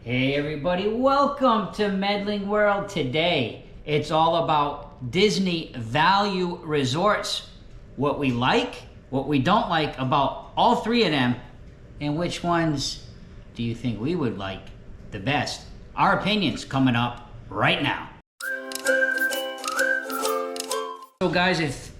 Hey everybody, welcome to Medling World. Today, it's all about Disney value resorts. What we like, what we don't like about all three of them, and which ones do you think we would like the best? Our opinions coming up right now. So guys,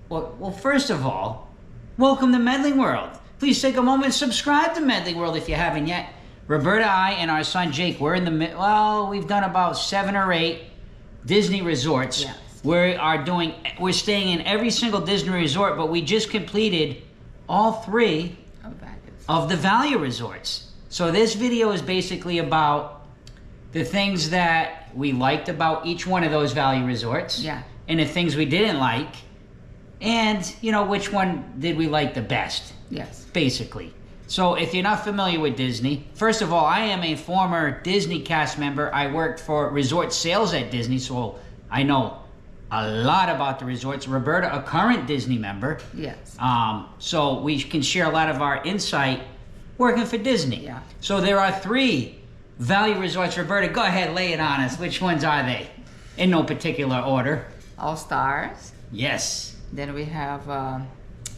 well, first of all, welcome to Medling World. Please take a moment and subscribe to Medling World if you haven't yet. Roberta, I, and our son Jake, we're in the we've done about 7 or 8 Disney resorts. Yes. We're staying in every single Disney resort, but we just completed all 3 of the value resorts. So this video is basically about the things that we liked about each one of those value resorts. Yeah. And the things we didn't like. And, which one did we like the best? Yes. Basically. So if you're not familiar with Disney, first of all, I am a former Disney cast member. I worked for resort sales at Disney, so I know a lot about the resorts. Roberta, a current Disney member. Yes. So we can share a lot of our insight working for Disney. Yeah. So there are 3 value resorts. Roberta, go ahead, lay it on us. Which ones are they? In no particular order. All Stars. Yes. Then we have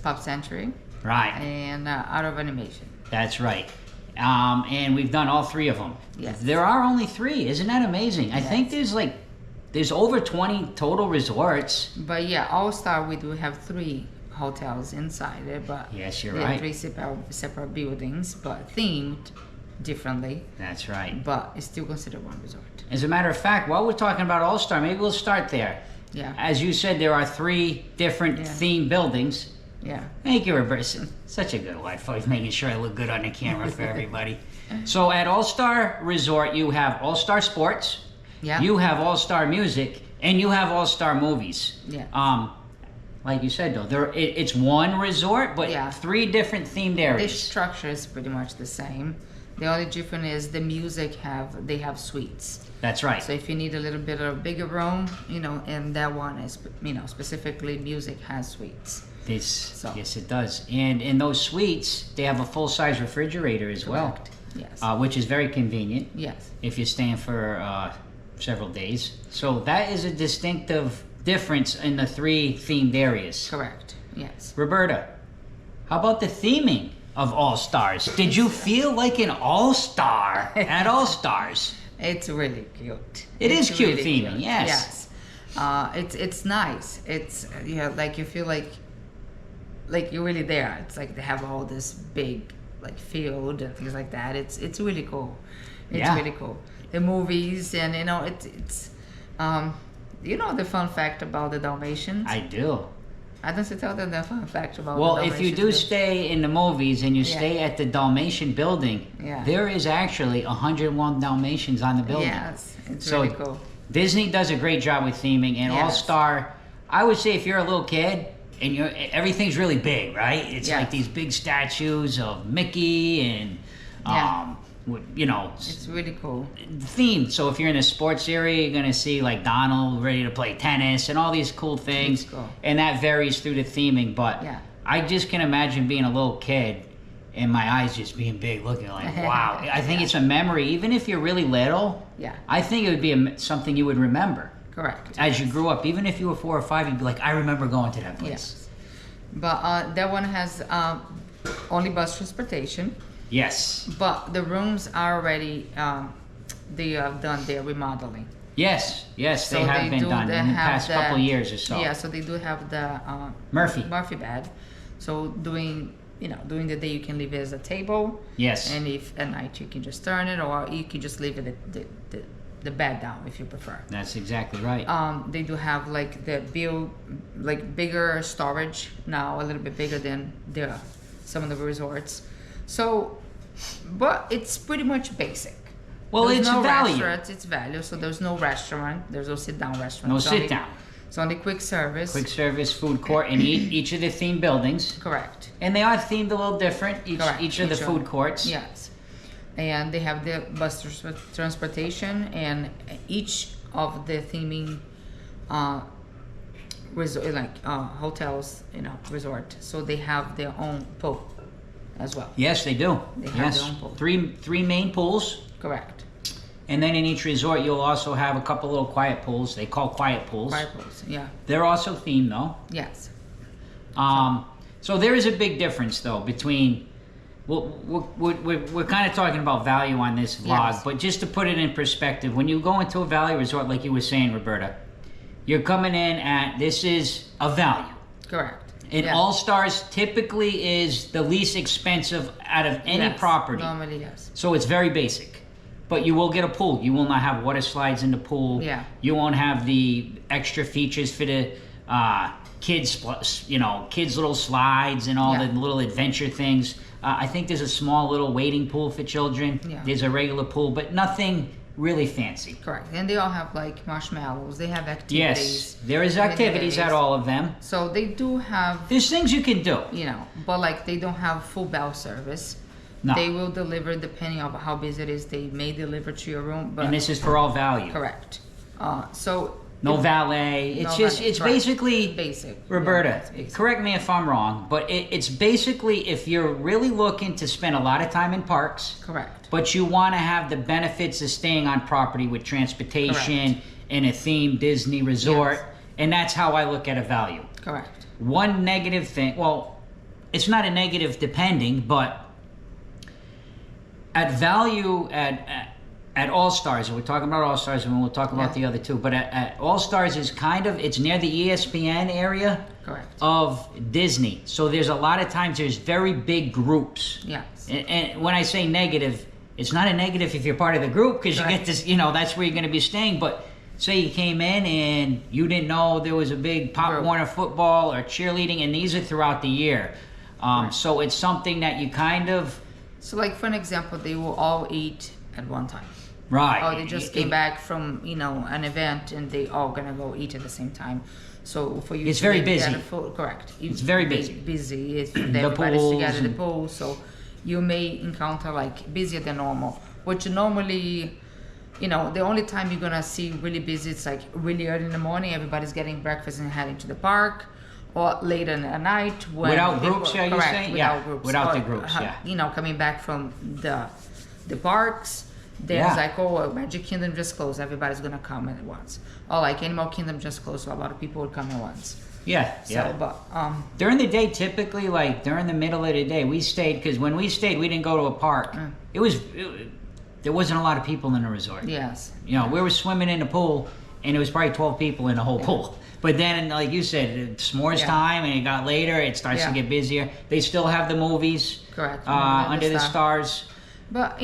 Pop Century. Right. And Out of Animation. That's right. And we've done all 3 of them. Yes. There are only 3. Isn't that amazing? Yes. I think there's over 20 total resorts. But yeah, All Star, we do have 3 hotels inside it, but yes, you're right. 3 separate buildings, but themed differently. That's right. But it's still considered one resort. As a matter of fact, while we're talking about All Star, maybe we'll start there. Yeah. As you said, there are 3 different themed buildings. Yeah. Thank you, Roberta. Such a good wife. Always making sure I look good on the camera for everybody. So at All-Star Resort, you have All-Star Sports, you have All-Star Music, and you have All-Star Movies. Yeah. Like you said, though, it's one resort, but 3 different themed areas. The structure is pretty much the same. The only difference is the music they have suites. That's right. So if you need a little bit of a bigger room, and that one is, specifically music has suites. Yes, it does. And in those suites, they have a full-size refrigerator as well. Yes. Which is very convenient. Yes. If you're staying for several days. So that is a distinctive difference in the 3 themed areas. Correct. Yes. Roberta, how about the theming of All Stars? Did you feel like an all-star at All Stars? It's really cute. It is cute really theming, cute. Yes. It's nice. It's like you feel like you're really there. It's like they have all this big field and things like that. It's really cool. It's really cool. The movies and it's the fun fact about the Dalmatians. I do. I don't tell them the fun fact about. Well, if you do stay in the movies and you stay at the Dalmatian building, there is actually 101 Dalmatians on the building. Yes, it's really cool. Disney does a great job with theming, and All Star. I would say if you're a little kid and everything's really big, right? It's like these big statues of Mickey and it's really cool. Themed. So if you're in the sports area, you're gonna see like Donald ready to play tennis and all these cool things. Cool. And that varies through the theming. But I just can imagine being a little kid and my eyes just being big, looking like, wow. I think it's a memory. Even if you're really little, I think it would be something you would remember. Correct. As you grew up, even if you were 4 or 5, you'd be like, I remember going to that place. Yes. But that one has only bus transportation. Yes. But the rooms are already, they have done their remodeling. Yes, they have been done in the past couple of years or so. Yeah, so they do have the Murphy bed. So during the day you can leave it as a table. Yes. And if at night you can just turn it, or you can just leave it the bed down if you prefer. That's exactly right. They do have bigger storage now, a little bit bigger than some of the resorts. So, but it's pretty much basic. Well, there's it's no value. Restaurant, it's value. So there's no restaurant. There's no sit-down restaurant. No sit-down. It's only quick service. Quick service food court in each of the themed buildings. Correct. And they are themed a little different. Each of the food courts. Yes. And they have the bus transportation, and each of the theming hotels, resort. So they have their own pool as well. Yes, they do. They have their own pool. Three main pools. Correct. And then in each resort, you'll also have a couple little quiet pools. They call quiet pools. Quiet pools, yeah. They're also themed, though. Yes. So there is a big difference, though, between... We're kind of talking about value on this vlog, Yes. but just to put it in perspective, when you go into a value resort, like you were saying, Roberta, you're coming in at... This is a value. Correct. And Yeah. All Stars typically is the least expensive out of any property. Normally, yes. So it's very basic. But you will get a pool. You will not have water slides in the pool. Yeah. You won't have the extra features for the kids, kids' little slides and all Yeah. the little adventure things. I think there's a small little wading pool for children. Yeah. There's a regular pool, but nothing really fancy. Correct. And they all have like marshmallows. They have activities. Yes, there is activities at all of them. So they do have, There's things you can do. but like they don't have full bell service. No. They will deliver depending on how busy it is. They may deliver to your room, but And this is for all value. correct. So No valet. It's No just, valet, it's correct. basically, basic. Roberta, Yeah, it's basic. correct me if I'm wrong, but it's basically if you're really looking to spend a lot of time in parks, Correct. but you want to have the benefits of staying on property with transportation in a themed Disney resort, Yes. and that's how I look at a value. Correct. One negative thing, well, it's not a negative depending, but at value at All Stars, and we're talking about All Stars, and we'll talk about Yeah. the other two, but at All Stars is it's near the ESPN area Correct. of Disney. So there's a lot of times there's very big groups. Yes. And when I say negative, it's not a negative if you're part of the group, because you Right. get this, that's where you're going to be staying. But say you came in and you didn't know there was a big Pop Group. Warner football or cheerleading, and these are throughout the year. So it's something that you kind of... So like for an example, they will all eat at one time. Right. Oh, they just came back from an event and they all gonna go eat at the same time. So for you, It's to very get busy. Correct. It's very busy. Busy. Everybody's pools together at the and- pool, so you may encounter like busier than normal. Which normally, the only time you're gonna see really busy, it's like really early in the morning. Everybody's getting breakfast and heading to the park, or later in the night when Without people- groups, yeah, you're correct, saying? without Yeah, groups. without the Or, groups, yeah. Coming back from the parks. There's Yeah. like, oh, Magic Kingdom just closed. Everybody's gonna come at once. Or like Animal Kingdom just closed, so a lot of people would come at once. Yeah, yeah. So, but During the day, typically, like during the middle of the day, we stayed, because when we stayed, we didn't go to a park. There wasn't a lot of people in the resort. yes, We were swimming in the pool, and there was probably 12 people in the whole pool. But then, like you said, it's s'mores Yeah. time, and it got later. It starts to Yeah. get busier. They still have the movies. correct. Under the Stars. But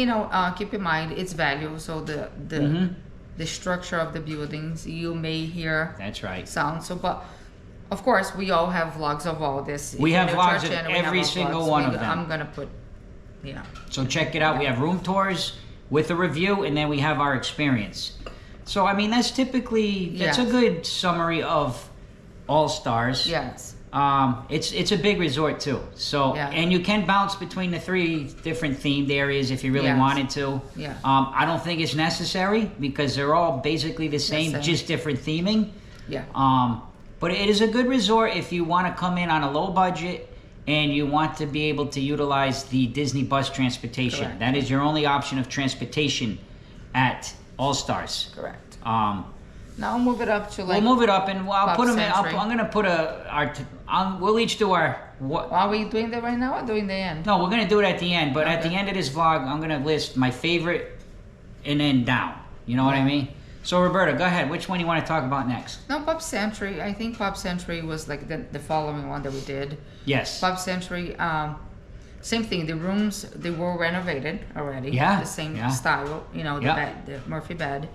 keep in mind it's value. So the structure of the buildings, you may hear That's right. sound. So, but of course, we all have vlogs of all this. We If have you go to our vlogs of channel, we have every our single vlogs. one of them. I'm gonna put, So check it out. We have room tours with a review, and then we have our experience. So, I mean, that's typically, that's a Yes. good summary of All Stars. yes, It's a big resort too. So, Yeah. and you can bounce between the 3 different themed areas if you really Yes. wanted to. Yeah. I don't think it's necessary because they're all basically the same, same. just different theming. yeah, But it is a good resort if you want to come in on a low budget and you want to be able to utilize the Disney bus transportation. Correct. That is your only option of transportation at All Stars. correct. Now Now move it up to like. we'll move it up, and I'll Pop put them in. Century. I'm gonna put we'll each do our what. Are we doing that right now or doing the end? No, we're gonna do it at the end. But at the Okay. end of this vlog, I'm gonna list my favorite, and then down. You know what I mean? So Roberta, go ahead. Which one you want to talk about next? No, Pop Century. I think Pop Century was like the following one that we did. Yes. Pop Century, same thing. The rooms, they were renovated already. Yeah, The same yeah. style, the Yeah. bed, the Murphy bed.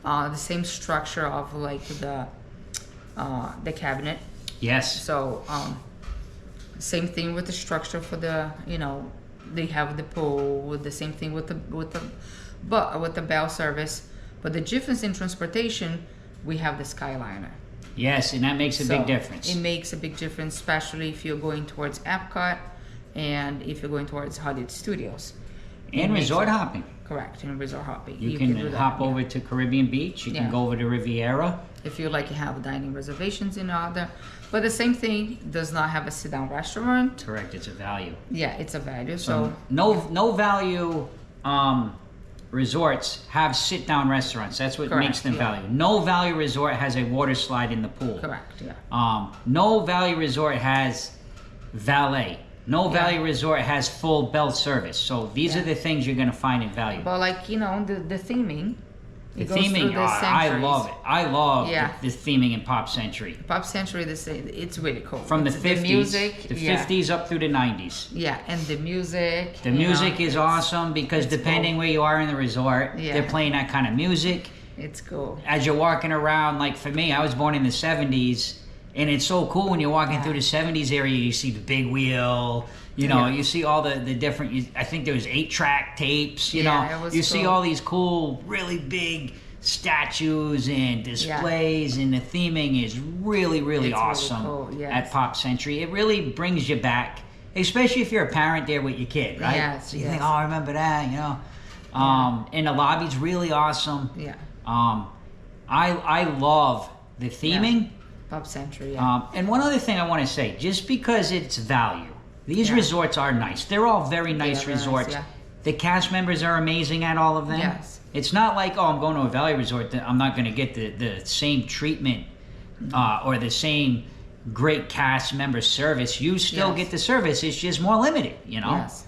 The same structure of like the cabinet. Yes. So same thing with the structure for the they have the pool. The same thing with the bell service. But the difference in transportation, we have the Skyliner. Yes, and that makes a So big difference. It makes a big difference, especially if you're going towards Epcot and if you're going towards Hollywood Studios. It And makes resort it- hopping. Correct, and resort hopping. You can do that, hop yeah. over to Caribbean Beach. You can Yeah. go over to Riviera. If you like have dining reservations in other. But the same thing does not have a sit-down restaurant. Correct. It's a value. Yeah, it's a value. So No value resorts have sit-down restaurants. That's what Correct, makes them yeah. value. No value resort has a water slide in the pool. Correct, yeah. No value resort has valet. No Yeah. value resort has full bell service. So these Yeah. are the things you're going to find in value. But like, you know, the theming. The it goes through theming, the I centuries. love it. I love Yeah. the theming in Pop Century. Pop Century, it's really cool. From the It's 50s, the music, the yeah. 50s up through the 90s. Yeah, and the music. The you music know, is awesome because it's depending cool. where you are in the resort, Yeah. they're playing that kind of music. It's cool. As you're walking around, like for me, I was born in the 70s, and it's so cool when you're walking Yeah. through the 70s area, you see the big wheel, you know, Yeah. you see all the different, I think there was 8-track tapes, you Yeah, know, it was you see cool. all these cool, really big statues and displays, and the theming is really, really It's really awesome cool, yes. at Pop Century. It really brings you back, especially if you're a parent there with your kid, right? Yes, So you yes. think, oh, I remember that, you know. And the lobby's really awesome. Yeah. I love the theming. Pop Century, yeah. And one other thing I want to say, just because it's value, these Yeah. resorts are nice. They're all very nice very nice, resorts. yeah. The cast members are amazing at all of them. Yes. It's not like, oh, I'm going to a value resort, that I'm not going to get the same treatment or the same great cast member service. You still Yes. get the service. It's just more limited, you know? Yes.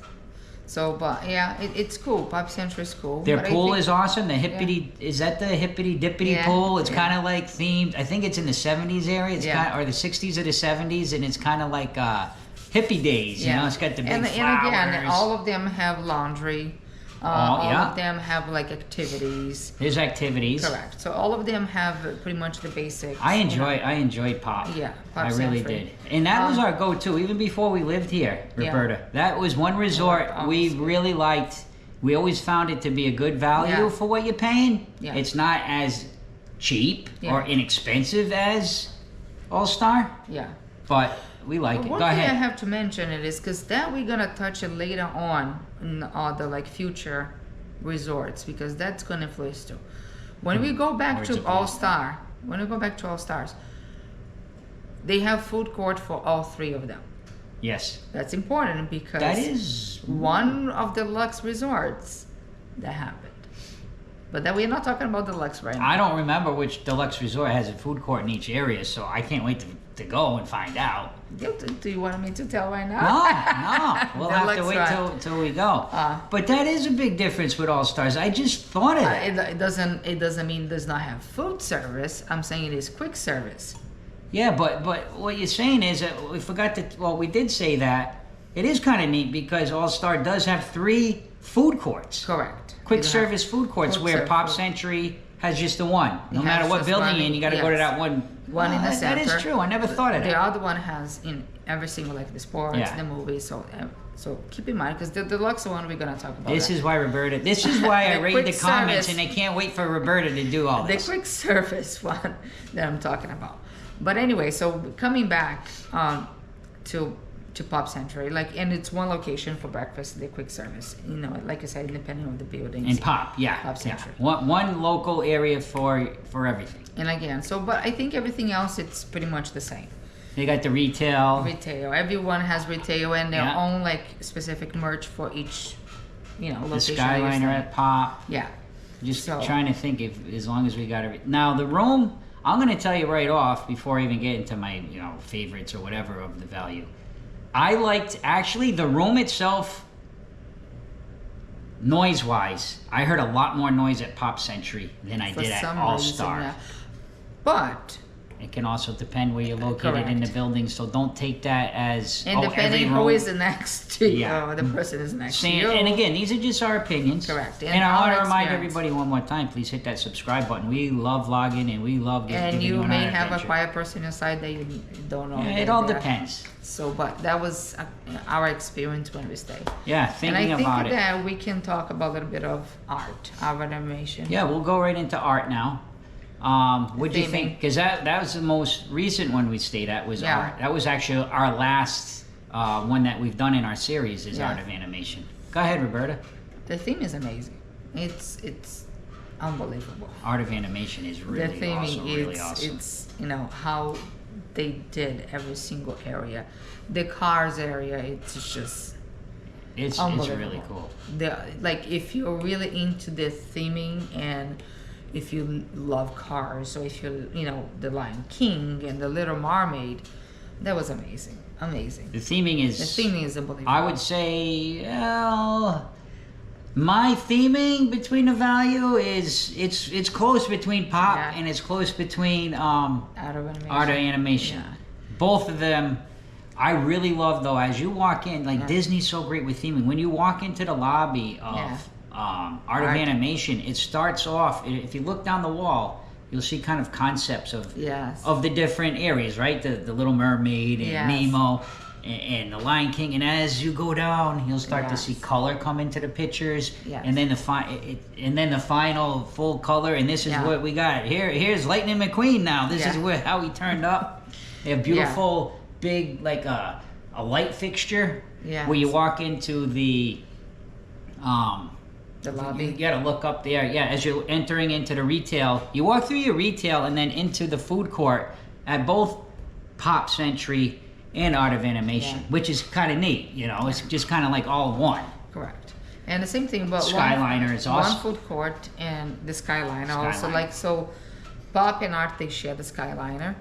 So, but yeah, it's cool. Pop Century is cool. Their but I pool think- is awesome. The hippity is that the hippity dippity Yeah, pool? It's yeah. kind of like themed. I think it's in the 70s area. It's Yeah. kind or the 60s or the 70s, and it's kind of like hippie days. You know, it's got the big and flowers. again, all of them have laundry. All yeah. of them have like activities. There's activities. Correct. So all of them have pretty much the basics. I you enjoyed Pop. Yeah, Pop I really Century. did, and that was our go-to even before we lived here, Yeah. Roberta. That was one resort we Honestly. really liked. We always found it to be a good value Yeah. for what you're paying. Yeah. It's not as cheap Yeah. or inexpensive as All Star, Yeah. but we like it. One Go thing I ahead. have to mention it is because that we're gonna touch it later on in the like future resorts because that's gonna influence too. When we go back Words to of All wisdom. Star, when we go back to All Stars, they have food court for all three of them. Yes, That's important because that is. one of the Lux resorts that happened. But then we're not talking about the Lux right now. I don't remember which deluxe resort has a food court in each area, so I can't wait to go and find out. Do you want me to tell right now? No, we'll have to Deluxe wait one. till we go. But that is a big difference with All Stars. I just thought of that. It doesn't mean it does not have food service. I'm saying it is quick service. Yeah, but what you're saying is that we forgot to. Well, we did say that. It is kind of neat because All Star does have 3 food courts. Correct. Quick You don't service have food courts food where serve Pop food. Century has just the one. No It matter has what just building one, you're in, you got to go to yes. that one. One in the That is center. true. I never thought of The that. other one has in every single like the sports, Yeah. the movies. So keep in mind because the deluxe one we're gonna talk about. This that. is why Roberta. This is why I The read quick the comments, service. and I can't wait for Roberta to do all the this. quick service one that I'm talking about. But anyway, so coming back to Pop Century, and it's one location for breakfast, the quick service. You know, like I said, depending on the buildings. And Pop, yeah, Pop yeah. Century. One local area for everything. And again, but I think everything else it's pretty much the same. They got the retail. Retail. Everyone has retail and their Yeah. own specific merch for each, The location. Skyliner at Pop. Yeah. Just So- trying to think if, as long as we got everything. Now the room, I'm going to tell you right off before I even get into my favorites or whatever of the value. I liked actually the room itself. Noise-wise, I heard a lot more noise at Pop Century than I For did at some All reason, Star. yeah. But It can also depend where you're located in the Correct. building, so don't take that as and every depending room. who is next to you, Yeah. the person is next Saying, to you. and again, these are just our opinions. Correct. And I want our to remind experience. everybody one more time, please hit that subscribe button. We love vlogging and we love And giving you on may our have a adventure. quiet person inside that you don't know. Yeah, that it all they're- depends. So, but that was our experience when we stayed. Yeah, And I thinking think about it. that we can talk about a little bit of art, our animation. Yeah, we'll go right into art now. What'd you Theming. think? Because that was the most recent one we stayed at was Yeah. art. That was actually our last one that we've done in our series is Yeah. art of animation. Go ahead, Roberta. The theme is amazing. It's unbelievable. Art of animation is really The theming awesome. Really awesome. it's how they did every single area. The cars area, it's just It's Unbelievable. really cool. Like if you're really into the theming, and if you love cars, or if you know the Lion King and the Little Mermaid, that was amazing. The theming is unbelievable. I would say, well, my theming between the value is it's close between pop and it's close between art of animation. Yeah. Both of them I really love, though, as you walk in, like Disney's so great with theming. When you walk into the lobby of art of animation, it starts off, if you look down the wall, you'll see kind of concepts of the different areas, right? The Little Mermaid and Nemo and the Lion King. And as you go down, you'll start to see color come into the pictures, and then the final full color. And this is what we got. Here's Lightning McQueen now. This is how he turned up. They have beautiful big, like a light fixture where you walk into the lobby. You gotta look up there. As you're entering into the retail, you walk through your retail and then into the food court at both Pop Century and Art of Animation, which is kind of neat. You know, it's just kind of like all one. Correct. And the same thing about Skyliner is awesome. One food court and the Skyliner also, like, so Pop and Art, they share the Skyliner.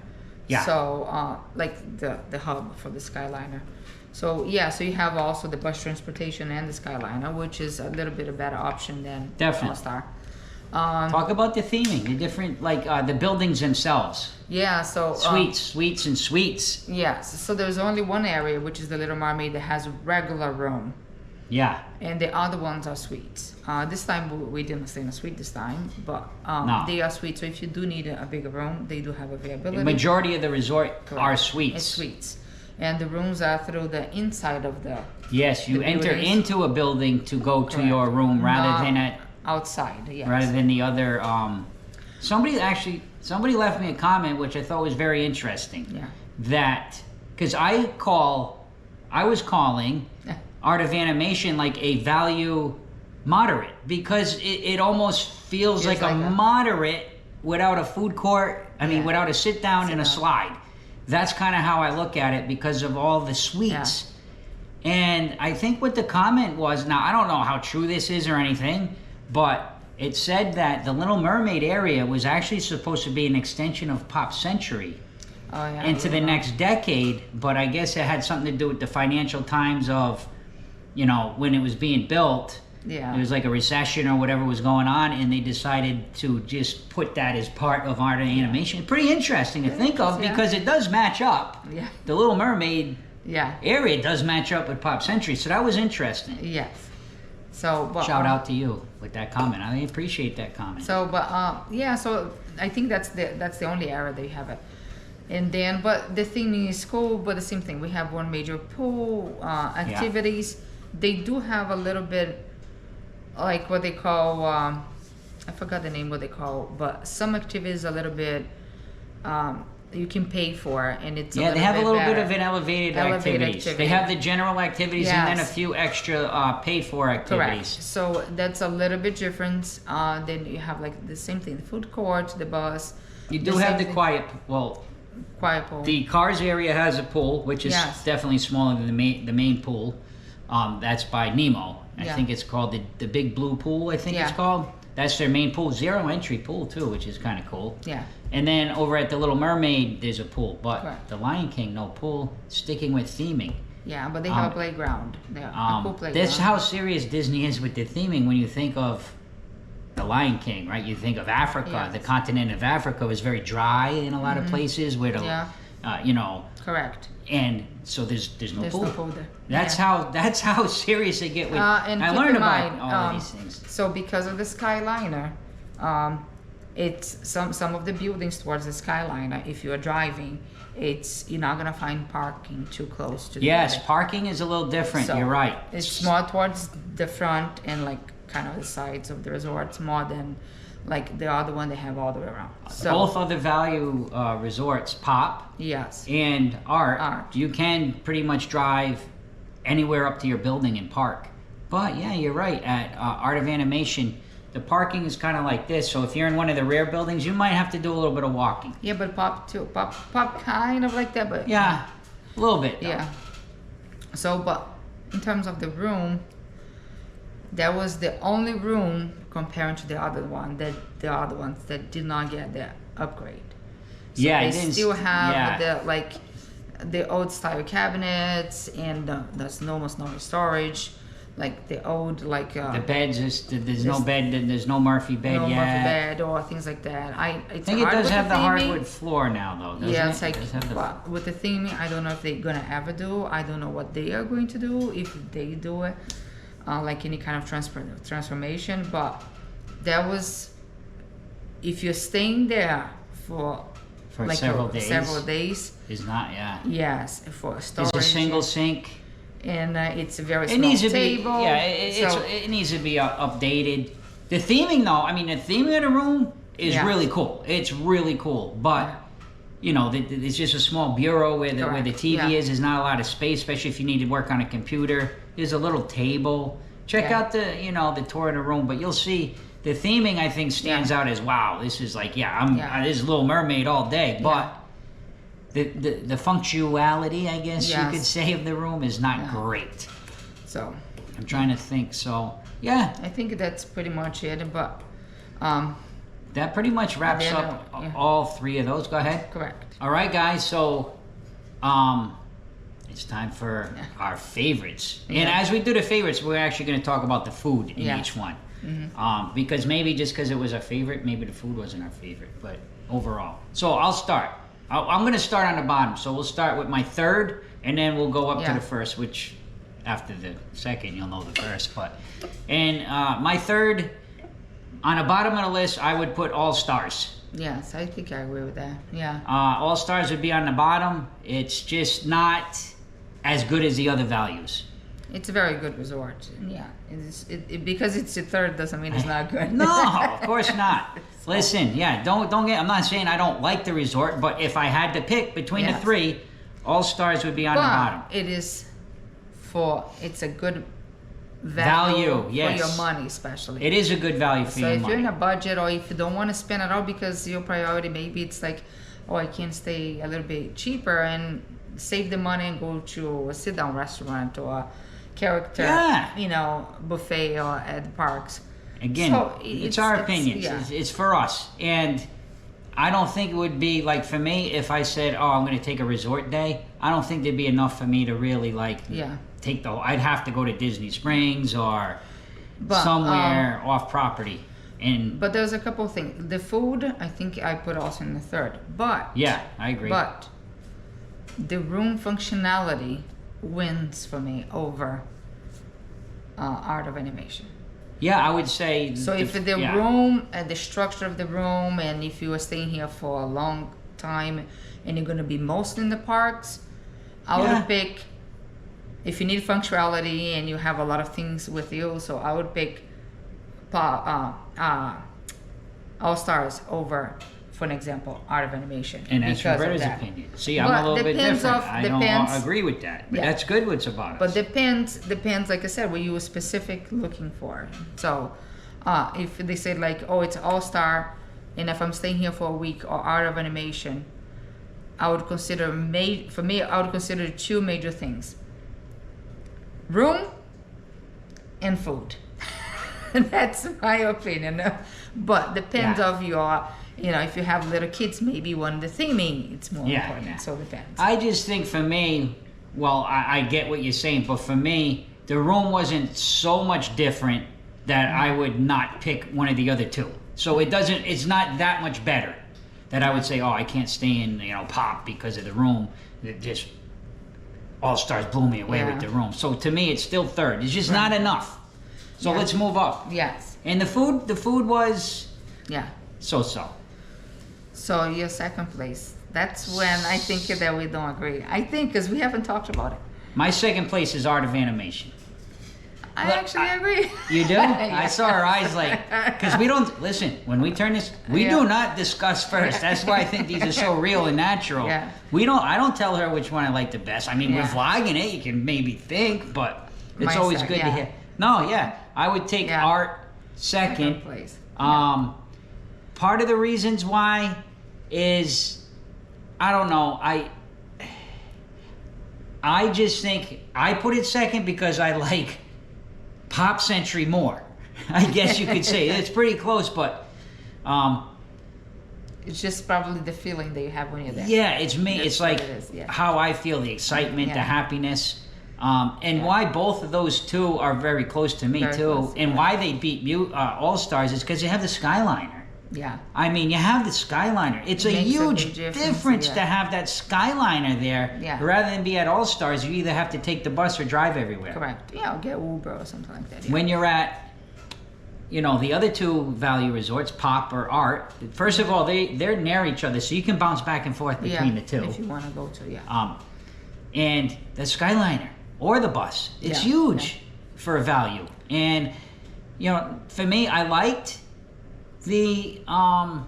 Yeah. So like the hub for the Skyliner. So so you have also the bus transportation and the Skyliner, which is a little bit a better option than All-Star. Talk about the theming, the different, like the buildings themselves. Yeah, so suites and suites. Yes, so there's only one area, which is the Little Mermaid, that has a regular room. Yeah. And the other ones are suites. This time we didn't stay in a suite this time, but they are suites. So if you do need a bigger room, they do have availability. The majority of the resort are suites. It's suites. And the rooms are through the inside of the Yes, you enter into a building to go to your room rather than outside, rather than the other. Somebody left me a comment which I thought was very interesting. Yeah. That, because I was calling Art of Animation like a value moderate, because it almost feels like a moderate without a food court. I mean, without a sit down and a slide. That's kind of how I look at it because of all the suites. Yeah. And I think what the comment was, now I don't know how true this is or anything, but it said that the Little Mermaid area was actually supposed to be an extension of Pop Century into the next decade, but I guess it had something to do with the financial times of, you know, when it was being built. Yeah. There was like a recession or whatever was going on, and they decided to just put that as part of Art of Animation. Pretty interesting to think of because it does match up. Yeah. The Little Mermaid area does match up with Pop Century, so that was interesting. Yes. So, but, shout out to you with that comment. I appreciate that comment. So, but so I think that's the only area they have it. And then, but the thing is cool, but the same thing. We have one major pool, activities. Yeah. They do have a little bit, like what they call, I forgot the name what they call, but some activities a little bit, you can pay for, and it's they have a little bit of an elevated activities. They have the general activities and then a few extra paid for activities. Correct. So that's a little bit different. Then you have like the same thing, the food court, the bus. You do have the quiet pool. The Cars area has a pool, which is definitely smaller than the main pool. That's by Nemo. I think it's called the Big Blue Pool, I think it's called. That's their main pool. Zero entry pool, too, which is kind of cool. Yeah. And then over at the Little Mermaid, there's a pool. But the Lion King, no pool. Sticking with theming. Yeah, but they have a playground. A cool playground. That's how serious Disney is with the theming when you think of the Lion King, right? You think of Africa. Yes. The continent of Africa is very dry in a lot of places where you know. Correct. And so there's no pool. No pool there. That's how serious they get with. And I learned about all of these things. So because of the Skyliner, it's some of the buildings towards the Skyliner. If you are driving, you're not gonna find parking too close to. Yes, parking is a little different. So you're right. It's more towards the front and like kind of the sides of the resorts more than like the other one they have all the way around. So both other value resorts, Pop, and Art, you can pretty much drive anywhere up to your building and park. But yeah, you're right. At Art of Animation, the parking is kind of like this. So if you're in one of the rear buildings, you might have to do a little bit of walking. Yeah, but Pop too. Pop kind of like that, but a little bit. Though. Yeah. So, but in terms of the room, that was the only room comparing to the other ones that did not get the upgrade. So Yeah, they still have the old style cabinets and there's almost no storage, like the old the beds. There's no bed. There's no Murphy bed no yet. Murphy bed or things like that. I think it does have the hardwood floor now, though. Doesn't Yeah, it? it's like with the theming, I don't know if they're gonna ever do. I don't know what they are going to do if they do it, like any kind of transformation. But that was, if you're staying there for like several days, is not yes, for storage. It's a single sink. And it's a very small It needs to table. be, it needs to be updated. The theming, though, I mean, the theming of the room is really cool. It's really cool, but you know, it's just a small bureau where the TV is. There's not a lot of space, especially if you need to work on a computer. There's a little table. Check out the tour of the room, but you'll see the theming. I think stands out as wow. This is like this is Little Mermaid all day, but. The functionality, I guess you could say, of the room is not great. So I'm trying to think. So yeah, I think that's pretty much it. But that pretty much wraps up all three of those. Go ahead. Correct. All right, guys. So it's time for our favorites. And as we do the favorites, we're actually going to talk about the food in each one. Mm-hmm. Because maybe just because it was a favorite, maybe the food wasn't our favorite, but overall. So I'll start. I'm going to start on the bottom. So we'll start with my third, and then we'll go up to the first, which after the second, you'll know the first. And my third, on the bottom of the list, I would put All Stars. Yes, I think I agree with that. Yeah. All Stars would be on the bottom. It's just not as good as the other values. It's a very good resort. Yeah, because it's the third doesn't mean it's not good. No, of course not. Listen, don't get. I'm not saying I don't like the resort, but if I had to pick between the three, All Stars would be on the bottom. It's a good value for your money, especially. It is a good value for your money. So if you're in a budget, or if you don't want to spend it all because your priority maybe it's like, oh, I can stay a little bit cheaper and save the money and go to a sit-down restaurant or a character, buffet or at the parks. Again, so it's our opinions. It's for us. And I don't think it would be like for me if I said, oh, I'm going to take a resort day. I don't think there'd be enough for me to really take I'd have to go to Disney Springs or somewhere off property. But there's a couple of things. The food, I think I put also in the third. But yeah, I agree. But the room functionality wins for me over art of animation. Yeah, I would say. So if the room, the structure of the room, and if you are staying here for a long time, and you're going to be mostly in the parks, I would pick. If you need functionality and you have a lot of things with you, so I would pick All Stars over, for an example, Art of Animation. And that's Roberta's opinion. See, I'm a little bit different. I don't agree with that. But that's good what's about us. But depends, like I said, what you were specific looking for. So if they say like, oh, it's All Star, and if I'm staying here for a week, or Art of Animation, I would consider, for me, I would consider two major things. Room and food. That's my opinion. But depends of your, if you have little kids, maybe one the theming, it's more important. Yeah. So it depends. I just think for me, well, I get what you're saying, but for me, the room wasn't so much different that I would not pick one of the other two. So it's not that much better that I would say, oh, I can't stay in, Pop because of the room. It just All Stars blew me away with the room. So to me, it's still third. It's just not enough. So let's move up. Yes. And the food was so-so. So your second place. That's when I think that we don't agree. I think because we haven't talked about it. My second place is Art of Animation. I actually agree. You do? I saw her eyes because we don't, listen, when we turn this, we do not discuss first. That's why I think these are so real and natural. Yeah. I don't tell her which one I like the best. I mean, we're vlogging it, you can maybe think, but it's always good to hear. No, I would take Art second. Place. Part of the reasons why is, I don't know, I just think I put it second because I like Pop Century more. I guess you could say it's pretty close, but it's just probably the feeling that you have when you're there. Yeah, it's me. That's it's like how I feel, the excitement, the happiness, and why both of those two are very close to me too, close, and why they beat All Stars is because you have the Skyliner. Yeah. I mean, you have the Skyliner. It's a huge difference to have that Skyliner there. Yeah. Rather than be at All Stars, you either have to take the bus or drive everywhere. Correct. Yeah, or get Uber or something like that. Yeah. When you're at, the other two value resorts, Pop or Art, first of all, they're near each other, so you can bounce back and forth between the two. If you want to go to, And the Skyliner or the bus, it's huge for a value. And, for me, I liked I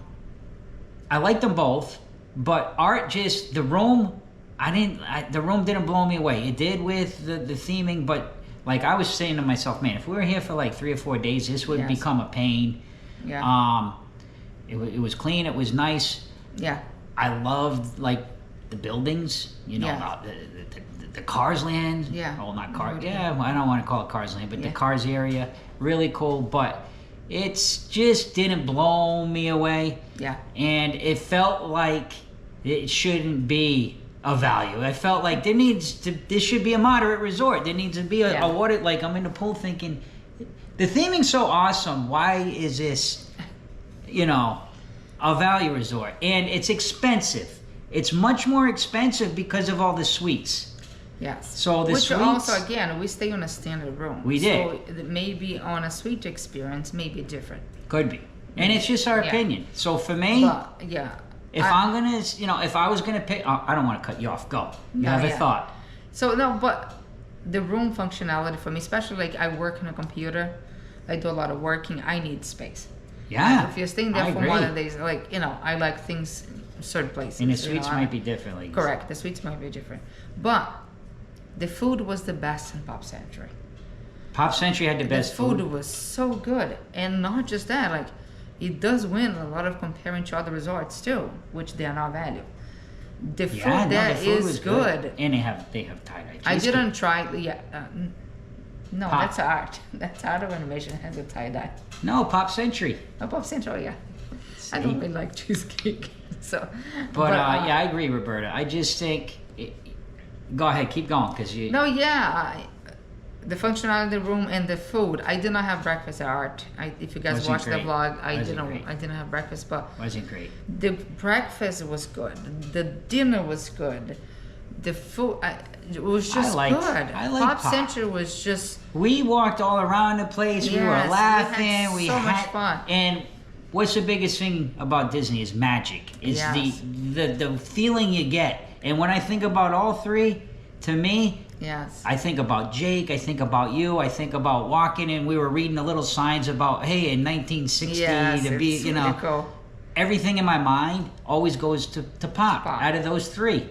liked them both, but Art just, the room, the room didn't blow me away. It did with the theming, but like I was saying to myself, man, if we were here for like 3 or 4 days, this would become a pain. Yeah. It was clean, it was nice. Yeah. I loved like the buildings, the Cars Land. Yeah. Oh, not Cars. Yeah, I don't want to call it Cars Land, but the Cars area, really cool, but it's just didn't blow me away. Yeah. And it felt like it shouldn't be a value. I felt like this should be a moderate resort. There needs to be a water, like I'm in the pool thinking, the theming's so awesome. Why is this, a value resort? And it's expensive. It's much more expensive because of all the suites. Yes. So the Which suites, also, again, we stay on a standard room. We did. So maybe on a suite experience, maybe different. Could be. And it's just our opinion. So for me, if I'm going to, if I was going to pick, I don't want to cut you off. Go. You have a thought. So, no, but the room functionality for me, especially like I work on a computer, I do a lot of working, I need space. Yeah. If you're staying there for more than days, like, I like things in certain places. And the suites might be different. Correct. The suites might be different. But the food was the best in Pop Century. Pop Century had the best food. The food was so good. And not just that, like, it does win a lot of comparing to other resorts too, which they are not value. The food is good. And they have tie-dye cheesecake. I didn't try, no, Pop. That's art. That's art of animation has a tie-dye. No, Pop Century. Oh, Pop Century, yeah. See? I don't really like cheesecake, so. But I agree, Roberta. I just think, go ahead, keep going, because you. No, the functionality of the room and the food. I did not have breakfast at Art. If you guys watched the vlog, I didn't have breakfast, but wasn't great. The breakfast was good. The dinner was good. The food, it was just good. I liked Pop Century was just. We walked all around the place. We were laughing. We had so much fun. And what's the biggest thing about Disney is magic. It's the feeling you get. And when I think about all three, to me, I think about Jake, I think about you, I think about walking in. We were reading the little signs about, hey, in 1960 to be, really cool. Everything in my mind always goes to Pop. Out of those three.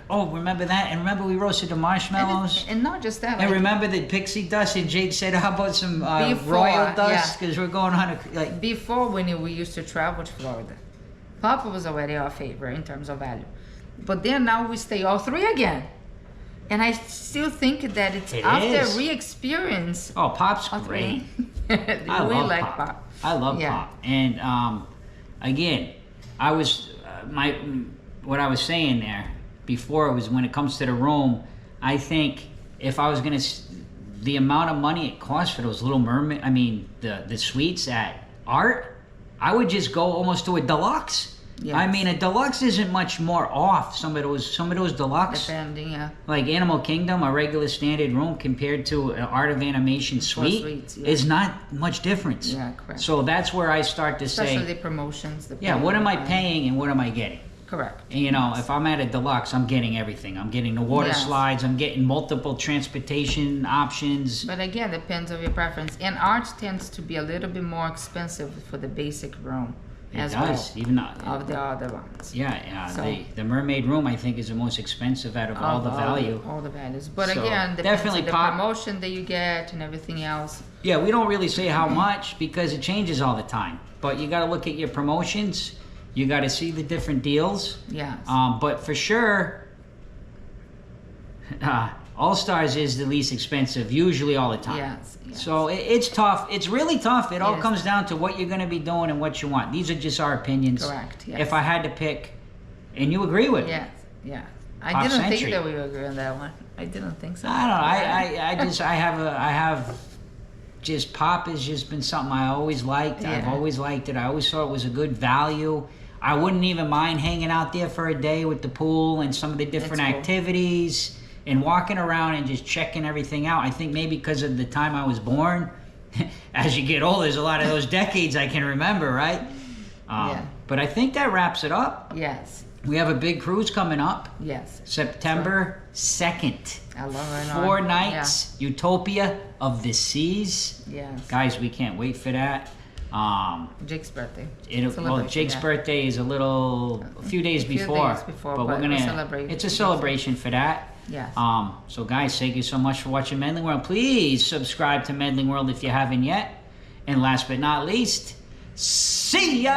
Remember that? And remember we roasted the marshmallows? And not just that. And remember the pixie dust? And Jake said, how about some royal dust? Because we're going on Before, when we used to travel to Florida, Pop was already our favorite in terms of value. But then now we stay all three again. And I still think that it's after re-experience. Oh, Pop's great. I love Pop. I love Pop. And again, what I was saying there before was when it comes to the room, I think if I was going to, the amount of money it costs for those Little Mermaid, the suites at Art, I would just go almost to a deluxe. Yes. A deluxe isn't much more off. Some of those deluxe, depending, like Animal Kingdom, a regular standard room compared to an Art of Animation suite is not much difference. Yeah, correct. So that's where I start to say, especially the promotions. What am I paying and what am I getting? Correct. And if I'm at a deluxe, I'm getting everything. I'm getting the water slides. I'm getting multiple transportation options. But again, depends on your preference. And Art tends to be a little bit more expensive for the basic room. It does, even of the other ones. The Mermaid Room I think is the most expensive out of all the value. All the values, but again, depends on the promotion that you get and everything else. Yeah, we don't really say how much because it changes all the time. But you got to look at your promotions. You got to see the different deals. Yes. But for sure, All Stars is the least expensive, usually all the time. Yes. So it's tough. It's really tough. It all Yes. comes down to what you're going to be doing and what you want. These are just our opinions. Correct. Yes. If I had to pick, and you agree with me. Yes. Yeah. I Half didn't century. think that we would agree on that one. I didn't think so. I don't know. I have just pop has just been something I always liked. I've Yeah. always liked it. I always thought it was a good value. I wouldn't even mind hanging out there for a day with the pool and some of the different That's cool. activities and walking around and just checking everything out. I think maybe because of the time I was born. As you get older, there's a lot of those decades I can remember, right? Yeah. But I think that wraps it up. Yes. We have a big cruise coming up. Yes. September 2nd. I love it. 4 nights, Utopia of the Seas. Yes. Guys, we can't wait for that. Jake's birthday. Well, Celebration, Jake's yeah. birthday is a few days before. but we're we'll gonna celebrate. it's a celebration for that. Yes. So guys, thank you so much for watching Medling World. Please subscribe to Medling World if you haven't yet. And last but not least, see ya!